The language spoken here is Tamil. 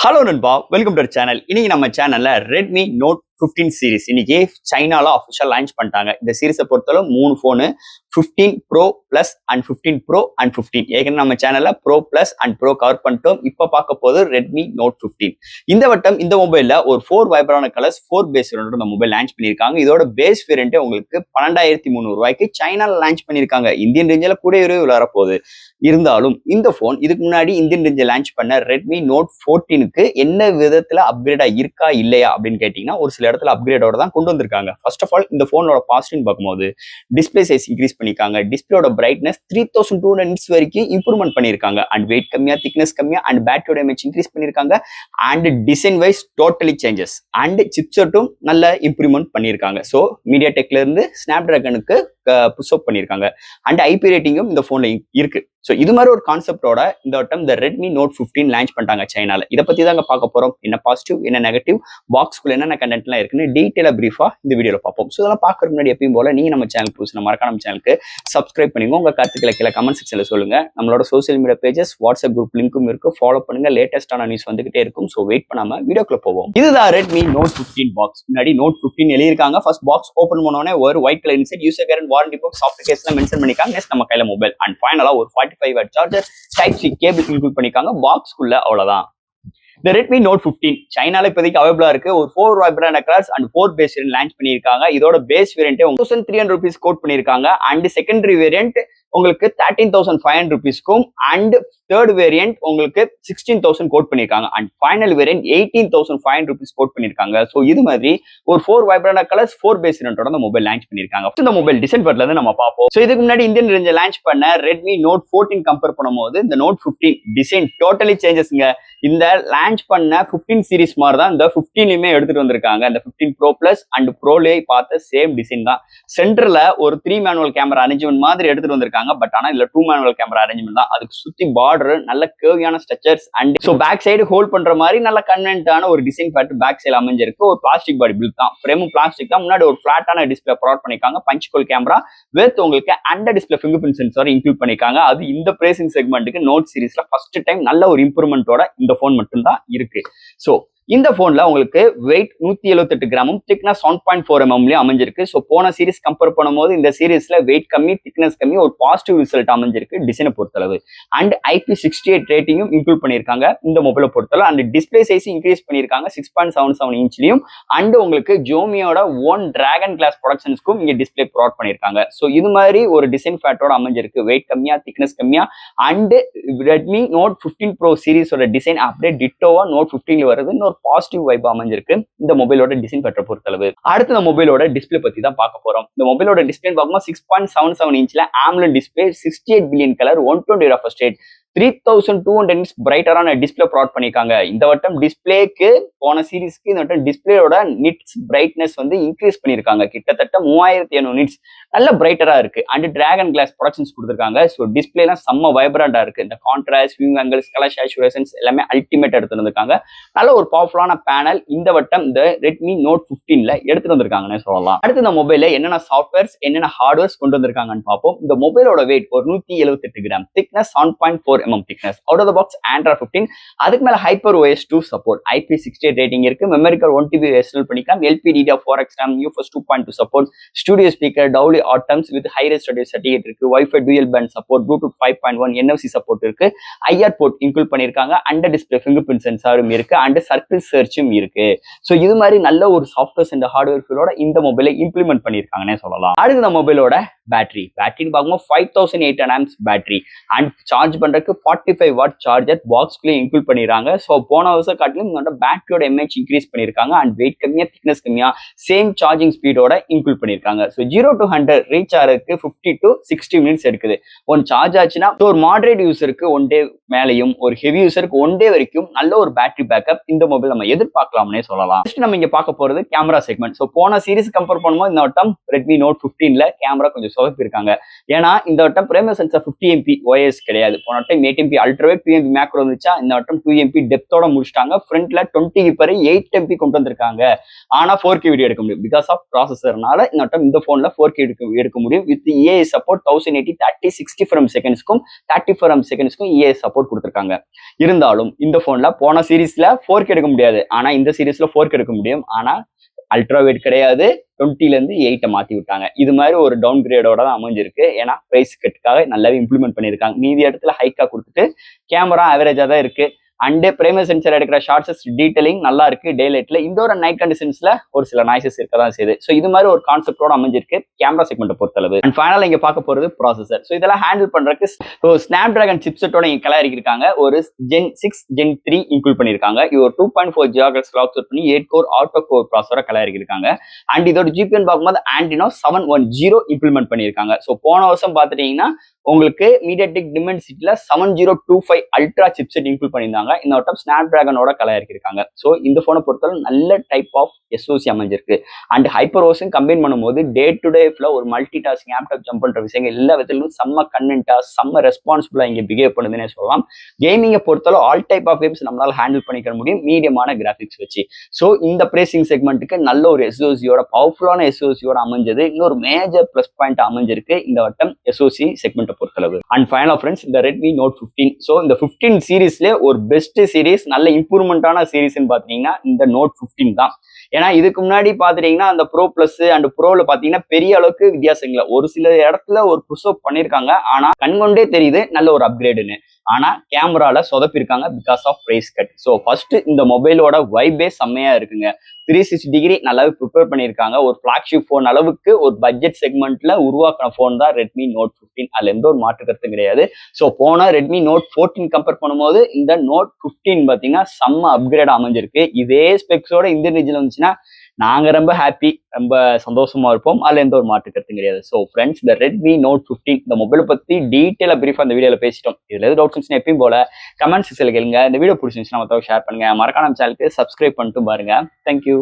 ஹலோ நண்பா, வெல்கம் டு சேனல். இன்னைக்கு நம்ம சேனல்ல ரெட்மி நோட் 15 சீரிஸ் இன்னைக்கு சைனால அஃபிஷியல் லான்ச் பண்ணிட்டாங்க. இந்த சீரிஸை பொறுத்தவரை 3 போனு 15 bro plus and 15 bro and 15. ஏற்கனவே நம்ம சேனல்ல bro plus and bro cover பண்ணிட்டோம். இப்போ பார்க்க போது ரெட்மி நோட் 15. இந்த வட்டம் இந்த மொபைல்ல ஒரு 4 வைப்ரான கலர்ஸ் 4 பேஸ் வேரியன்ட் இந்த மொபைல் லான்ச் பண்ணியிருக்காங்க. இதோட பேஸ் வேரியன்ட் உங்களுக்கு 12,300 ரூபாய்க்கு சைனால லான்ச் பண்ணியிருக்காங்க. இந்தியன் ரேஞ்சில் கூட வரப்போகுது. இருந்தாலும் இந்த போன் இதுக்கு முன்னாடி இந்தியன் ரேஞ்சில் லான்ச் பண்ண ரெட்மி நோட் 14க்கு என்ன விதத்துல அப்கிரேடா இருக்கா இல்லையா அப்படின்னு கேட்டீங்கன்னா ஒரு சில இடத்துல அப்கிரேடோட தான் கொண்டு வந்திருக்காங்க. ஃபர்ஸ்ட் ஆஃப் ஆல் இந்த போனோட பாசிட்டிவ் பார்க்கும்போது டிஸ்பிளே சைஸ் இன்க்ரீஸ் பண்ணிருக்காங்க. டிஸ்பிளேயோட பிரைட்னஸ் 3200 nits வரைக்கும் இம்ப்ரூவ்மெண்ட் பண்ணிருக்காங்க. அண்ட் வெயிட் கம்மியா, திக்னஸ் கம்மியா, அண்ட் பேட்டரியோட எம்ஏஹெச் இன்க்ரீஸ் பண்ணிருக்காங்க. And design wise totally changes. And சிப்செட்டும் நல்ல இம்ப்ரூவ்மெண்ட் பண்ணிருக்காங்க. ஸோ மீடியா டெக்ல இருந்து ஸ்னாப் டிராகனுக்கு புஷ் அப் பண்ணிருக்காங்க. அண்ட் ஐபி ரேட்டிங்கும் இந்த போன்ல இருக்கு. ஸோ இது மாதிரி ஒரு கான்செப்டோட இந்த வட்டம் இந்த ரெட்மி நோட் 15 லான்ச் பண்ணிட்டாங்க சைனால. இதை பத்தி தாங்க பார்க்க போறோம். என்ன பாசிட்டிவ், என்ன நெகட்டிவ், பாக்ஸ்குள்ள என்னென்ன கண்டென்ட்லாம் இருக்குன்னு டீட்டெயிலா பிரீஃபா இந்த வீடியோல பார்ப்போம். ஸோ இதெல்லாம் பார்க்கறதுக்கு முன்னாடி எப்பயும் போல நீங்க நம்ம சேனல் புதுசு மறக்காம நம்ம சேனலுக்கு சப்ஸ்கிரைப் பண்ணிங்க. உங்க கருத்துக்களை கீழே கமெண்ட் செக்ஷன்ல சொல்லுங்க. நம்மளோட social media pages, WhatsApp group லிங்க்கும் இருக்கு. ஃபாலோ பண்ணுங்க. லேட்டஸ்டான நியூஸ் வந்துகிட்டே இருக்கும். ஸோ வெயிட் பண்ணாம வீடியோக்குள்ள போவோம். இதுதான் ரெட்மி நோட் 15 பாக்ஸ். முன்னாடி நோட் 15 எழுதியிருக்காங்க. ஃபர்ஸ்ட் பாக்ஸ் ஓப்பன் பண்ணோடனே ஒரு ஒயிட் கலர் இன்சைட் யூசர் கேரண்ட் வாரண்டி பாக்ஸ் சாஃப்ட்வேர் கேஸ்லாம் மென்ஷன் பண்ணிருக்காங்க. நெக்ஸ்ட் நம்ம கையில மொபைல் அண்ட் ஃபைனலா ஒரு 45 watt charger type C cable include பண்ணிருக்காங்க. பாக்ஸ்க்குள்ள அவ்வளவுதான். இந்த ரெட்மி நோட் 15 சைனால இப்போதைக்கு அவைலபிளா இருக்கு. ஒரு 4 vibrant colours and 4 base variant launch பண்ணிருக்காங்க. இதோட பேஸ் வேரியன்ட் 1300 rupees கோட் பண்ணிருக்காங்க. அண்ட் செகண்டரி வேரியன்ட் உங்களுக்கு 13,500 rupeesக்கும் அண்ட் தேர்ட் வேரியன்ட் உங்களுக்கு 16,000 கோட் பண்ணிருக்காங்க. And final variant 18,500 rupees quote பண்ணிருக்காங்க. ஸோ இது மாதிரி ஒரு 4 வைப்ரான கலர்ஸ் 4 பேஸ் வேரியன்ட்டோட இந்த மொபைல் லான்ச் பண்ணிருக்காங்க. இந்த மொபைல் டிசம்பர்ல இருந்து நம்ம பார்ப்போம். ஸோ இதுக்கு முன்னாடி இந்தியன் ரேஞ்ச் லான்ச் பண்ண ரெட்மி நோட் 14 கம்பேர் பண்ணும்போது இந்த நோட் 15 டிசைன் டோட்டலி சேஞ்சஸ்ங்க. இந்த லான்ச் பண்ண 15 சீரிஸ் மாதிரி தான் இந்த 15லுமே எடுத்துட்டு வந்திருக்காங்க. இந்த 15 ப்ரோ பிளஸ் அண்ட் ப்ரோலே பார்த்த சேம் டிசைன் தான். சென்டர்ல ஒரு 3 மேனுவல் கேமரா அரேஞ்ச்மெண்ட் மாதிரி எடுத்துட்டு வந்திருக்காங்க. பட் ஆனா இதுல 2 மேனுவல் கேமரா அரேஞ்ச்மெண்ட் தான். அதுக்கு சுத்தி பார்டர் நல்ல கேர்வியான structures and so back side hold பண்ற மாதிரி நல்ல கன்வென்ட்டான ஒரு டிசைன் பேட்டர்ன் பேக் சைடு அமைஞ்சிருக்கு. ஒரு பிளாஸ்டிக் பாடி பில்ட் தான். ஃப்ரேமும் பிளாஸ்டிக் தான். முன்னாடி ஒரு பிளாட்டான டிஸ்பிளே ப்ரொவைட் பண்ணிருக்காங்க. பஞ்ச் ஹோல் கேமரா வித் உங்களுக்கு under display finger print sensor include பண்ணிருக்காங்க. அது இந்த பிரைசிங் செக்மெண்ட்டுக்கு நோட் சீரிஸ்ல ஃபர்ஸ்ட் டைம் நல்ல ஒரு இம்ப்ரூவ்மெண்டோட இந்த போன் மட்டும் தான் இருக்கு. சோ இந்த போன்ல உங்களுக்கு வெயிட் 178 கிராமும் திக்னஸ் 1.4 mm அமைஞ்சிருக்கு. ஸோ போன சீரிஸ் கம்பேர் பண்ணும்போது இந்த சீரிஸ்ல வெயிட் கம்மி, திக்னஸ் கம்மி, ஒரு பாசிட்டிவ் ரிசல்ட் அமைஞ்சிருக்கு டிசைனை பொறுத்தளவு. அண்ட் IP68 ரேட்டிங்கும் இன்க்ளூட் பண்ணியிருக்காங்க இந்த மொபைலை பொறுத்தளவு. அண்ட் டிஸ்பிளே சைஸ் இன்க்ரீஸ் பண்ணியிருக்காங்க 6.77 இன்ச்லயும். அண்ட் உங்களுக்கு ஜோமியோட ஓன் டிராகன் கிளாஸ் ப்ரொடக்ஷன்ஸ்க்கும் இங்க டிஸ்பிளே ப்ரொவைட் பண்ணியிருக்காங்க. ஸோ இது மாதிரி ஒரு டிசைன் ஃபேட்டோட அமைஞ்சிருக்கு. வெயிட் கம்மியா, திக்னஸ் கம்மியா. அண்ட் ரெட்மி நோட் 15 ப்ரோ சீரிஸோட டிசைன் அப்படியே டிட்டோவா நோட் 15 வருது. பாசிட்டிவ் வைப் அமைஞ்சிருக்கு இந்த மொபைலோட டிசைன் பெற்ற பொறுத்தளவு. அடுத்து இந்த மொபைலோட டிஸ்பிளே பத்தி தான் பார்க்க போறோம். இந்த மொபைலோட டிஸ்பிளே பார்க்கும்போது 6.77 இன்ச்ல AMOLED display, 68 billion colour, 120 refresh rate, 3200 nits பிரைட்டரான டிஸ்பிளே ப்ரொவைட் பண்ணிருக்காங்க. இந்த வட்டம் டிஸ்பிளேக்கு போன சீரிஸ்க்கு இந்த வட்டம் டிஸ்பிளேயோட நிட்ஸ் பிரைட்னஸ் வந்து இன்க்ரீஸ் பண்ணிருக்காங்க. கிட்டத்தட்ட 3700 nits நல்ல பிரைட்டரா இருக்கு. அண்ட் டிராகன் கிளாஸ் ப்ரொடக்ஷன்ஸ் கொடுத்துருக்காங்க. ஸோ டிஸ்பிளேலாம் செம்ம வைப்ரண்டா இருக்கு. இந்த contrast, view angles, colour saturations எல்லாமே அல்டிமேட் எடுத்துட்டு வந்திருக்காங்க. நல்ல ஒரு பவர்ஃபுல்லான பேனல் இந்த வட்டம் இந்த ரெட்மி நோட் 15ல எடுத்துட்டு வந்திருக்காங்கன்னு சொல்லலாம். அடுத்து இந்த மொபைல என்னென்ன சாஃப்ட்வேர்ஸ், என்னென்ன ஹார்ட்வேர்ஸ் கொண்டு வந்திருக்காங்கன்னு பார்ப்போம். இந்த மொபைலோட வெயிட் ஒரு 178 gram, thickness 1.4 mm thickness. Out of the box Android 15. அதுக்கு மேல HyperOS 2 சப்போர்ட், IP68 ரேட்டிங் இருக்கு. மெமரி கார்டு 1 TB எக்ஸ்டர்னல் பண்ணிக்கலாம். LPDDR4X RAM, UFS 2.2 support, studio speaker, Dolby Atmos with high race audio certificate இருக்கு. Wi-Fi dual band support, Bluetooth 5.1, NFC support இருக்கு. IR போர்ட் இன்க்ளூட் பண்ணிருக்காங்க. அண்டர் டிஸ்பிளே ஃபிங்கர் பிரிண்ட் சென்சாரும் இருக்கு. அண்ட் சர்க்கிள் சர்ச்சும் இருக்கு. ஸோ இது மாதிரி நல்ல ஒரு சாஃப்ட்வேர்ஸ் அண்ட் ஹார்ட்வேர் ஃபீலோட இந்த மொபைலை இம்ப்ளிமெண்ட் பண்ணிருக்காங்கன்னே சொல்லலாம். அடுத்து இந்த மொபைலோட பேட்டரின்னு பார்க்கும்போது 5800 amps பேட்டரி அண்ட் சார்ஜ் பண்றதுக்கு 45 வாட் சார்ஜர் பாக்ஸ்குள்ளே இன்க்ளூட் பண்ணிடுறாங்க. ஸோ போன வருஷம் காட்டிலும் இந்த பேட்டரியோட எம்ஏஹெச் இன்க்ரீஸ் பண்ணியிருக்காங்க. அண்ட் வெயிட் கம்மியா, திக்னஸ் கம்மியா, சேம் சார்ஜிங் ஸ்பீடோட இன்க்ளூட் பண்ணியிருக்காங்க. ஸோ 0 to 100 ரீச் ஆகிறதுக்கு 50 to 60 மினிட்ஸ் எடுக்குது. ஒன் சார்ஜ் ஆச்சுன்னா ஒரு மாடரேட் யூசருக்கு 1 day மேலையும், ஒரு ஹெவி யூசருக்கு 1 day வரைக்கும் நல்ல ஒரு பேட்டரி பேக்கப் இந்த மொபைல் நம்ம எதிர்பார்க்கலாம்னே சொல்லலாம். நெக்ஸ்ட் நம்ம இங்க பார்க்க போறது கேமரா செக்மெண்ட். ஸோ போன சீரிஸ் கம்பேர் பண்ணும்போது இந்த வட்டம் ரெட்மி நோட் 15ல கேமரா கொஞ்சம் சொதப்பிருக்காங்க. ஏன்னா இந்த வட்டம் பிரைமரி சென்சார் 50 MP OIS கிடையாது. போன வட்டம் 8MP அல்ட்ராவே 2MP மேக்ரோ வந்துச்சா, இந்த வட்டம் 2MP டெப்த்தோட முடிச்சிட்டாங்க. ஃப்ரண்ட்ல 20 பர் 8MP கொண்டு வந்திருக்காங்க. ஆனா 4K வீடியோ எடுக்க முடியும் பிகாஸ் ஆஃப் ப்ராசஸர்னால. இந்த வட்டம் இந்த போன்ல 4K எடுக்க முடியும் வித் ஏஐ சப்போர்ட் 1080 30 60 ஃப்ரேம் செகண்ட்ஸ்க்கும் 30 ஃப்ரேம் செகண்ட்ஸ்க்கும் ஏஐ சப்போர்ட் கொடுத்துருக்காங்க. இருந்தாலும் இந்த போன்ல போன சீரீஸ்ல 4K எடுக்க முடியாது, ஆனா இந்த சீரீஸ்ல 4K எடுக்க முடியும். ஆனா அல்ட்ரா வைட் கிடையாது, 20ல இருந்து 8 மாத்தி விட்டாங்க. இது மாதிரி ஒரு டவுன் கிரேடோட தான் அமைஞ்சிருக்கு. ஏன்னா பிரைஸ் கட்டுக்காக நல்லாவே இம்ப்ளிமெண்ட் பண்ணியிருக்காங்க. மீதி இடத்துல ஹைக்கா கொடுத்துட்டு கேமரா ஆவரேஜா தான் இருக்கு. அண்ட் பிரைமரி சென்சர் எடுக்கிற ஷார்ட்ஸ் டீடைலிங் நல்லா இருக்கு டே லைட்ல. இண்டோர் அண்ட் நைட் கண்டிஷன்ஸ்ல ஒரு சில நாய்ஸஸ் இருக்க தான் செய்யுது. ஸோ இது மாதிரி ஒரு கான்செப்டோட அமைஞ்சிருக்கு கேமரா செக்மெண்ட் பொறுத்தளவு. அண்ட் ஃபைனலா இங்க பார்க்க போறது ப்ராசஸர். ஸோ இதெல்லாம் ஹேண்டில் பண்றதுக்கு ஸ்னாப் டிராகன் சிப்செட்டோட இங்க கலர் இருக்காங்க. ஒரு Gen 6 Gen 3 இன்க்ளூட் பண்ணிருக்காங்க. இது ஒரு 2.4 GHz கிளாக் செட் பண்ணி 8 கோர் ஆட்டோ கோர் ப்ராசஸரை கலர் இருக்காங்க. அண்ட் இதோட ஜிபிஎன் பார்க்கும்போது ஆண்டினோ 710 இம்ப்ளிமெண்ட் பண்ணிருக்காங்க. ஸோ போன வருஷம் பாத்துட்டீங்கன்னா உங்களுக்கு மீடியாடெக் டிமென்சிட்டில 7025 அல்ட்ரா சிப்செட் இன்க்ளூட் பண்ணியிருந்தாங்க. இந்த வட்டம் ஸ்னாப் டிராகனோட கலர் இருக்காங்க. ஸோ இந்த போனை பொறுத்தவரை நல்ல டைப் ஆஃப் எஸ்ஓசி அமைஞ்சிருக்கு. அண்ட் ஹைப்பர் ஓஸும் கம்பைன் பண்ணும்போது டே டு டேல ஒரு மல்டி டாஸ்கிங் ஆப்டாப் ஜம்ப் பண்ற விஷயங்கள் எல்லா விதத்திலும் செம்ம கன்வென்ட்டா செம்ம ரெஸ்பான்சிபிளா இங்க பிஹேவ் பண்ணுதுன்னே சொல்லலாம். கேமிங்கை பொறுத்தவரை ஆல் டைப் ஆஃப் கேம்ஸ் நம்மளால ஹேண்டில் பண்ணிக்க முடியும் மீடியமான கிராபிக்ஸ் வச்சு. ஸோ இந்த பிரைசிங் செக்மெண்ட்டுக்கு நல்ல ஒரு எஸ்ஓசியோட பவர்ஃபுல்லான எஸ்ஓசியோட அமைஞ்சது இன்னொரு மேஜர் பிளஸ் பாயிண்ட் அமைஞ்சிருக்கு இந்த வட்டம் எஸ்ஓசி செக்மெண்ட் பொறுத்தளவு. அண்ட் ஃபைனல் ஃப்ரெண்ட்ஸ், இந்த ரெட்மி நோட் 15. ஸோ இந்த 15 சீரீஸ்ல ஒரு பெஸ்ட் சீரீஸ் நல்ல இம்ப்ரூவ்மெண்டான சீரீஸ்ன்னு பாத்தீங்கன்னா இந்த நோட் 15 தான். ஏன்னா இதுக்கு முன்னாடி பாத்துட்டீங்கன்னா அந்த ப்ரோ பிளஸ் அண்ட் ப்ரோல பாத்தீங்கன்னா பெரிய அளவுக்கு வித்தியாசம் இல்லை. ஒரு சில இடத்துல ஒரு புஷ் அப் பண்ணிருக்காங்க, ஆனா கண்கொண்டே தெரியுது நல்ல ஒரு அப்கிரேடுன்னு. ஆனா கேமரால சொதப்பிருக்காங்க because of price cut. So first இந்த மொபைலோட வைபே செம்மையா இருக்குங்க. 360 டிகிரி நல்லாவே ப்ரிப்பேர் பண்ணியிருக்காங்க. ஒரு ஃபிளாக்ஷிப் போன் அளவுக்கு ஒரு பட்ஜெட் செக்மெண்ட்ல உருவாக்கின போன் தான் ரெட்மி நோட் 15. அதுல எந்த ஒரு மாற்று கருத்தும் கிடையாது. ஸோ போன ரெட்மி நோட் 14 கம்பேர் பண்ணும்போது இந்த நோட் 15 பாத்தீங்கன்னா செம்ம அப்கிரேட் அமைஞ்சிருக்கு. இதே ஸ்பெக்ஸோட இந்த ரீஜன் வந்துச்சுன்னா நாங்க ரொம்ப ஹாப்பி, ரொம்ப சந்தோஷமா இருப்போம். அதுல எந்த ஒரு மாற்று கருத்தும் கிடையாது. ஸோ ஃப்ரெண்ட்ஸ், இந்த ரெட்மி நோட் 15 இந்த மொபைலை பத்தி டீட்டெயிலா பிரீஃபா இந்த வீடியோல பேசிட்டோம். இதுல எது டவுட்ஸ் இருந்துச்சுன்னா எப்பயும் போல கமெண்ட் செக்ஷன்ல கேளுங்க. இந்த வீடியோ பிடிச்சிருந்துச்சுன்னா மத்தவங்க ஷேர் பண்ணுங்க. மறக்காம சேனலுக்கு சப்ஸ்கிரைப் பண்ணிட்டு பாருங்க. தேங்க்யூ.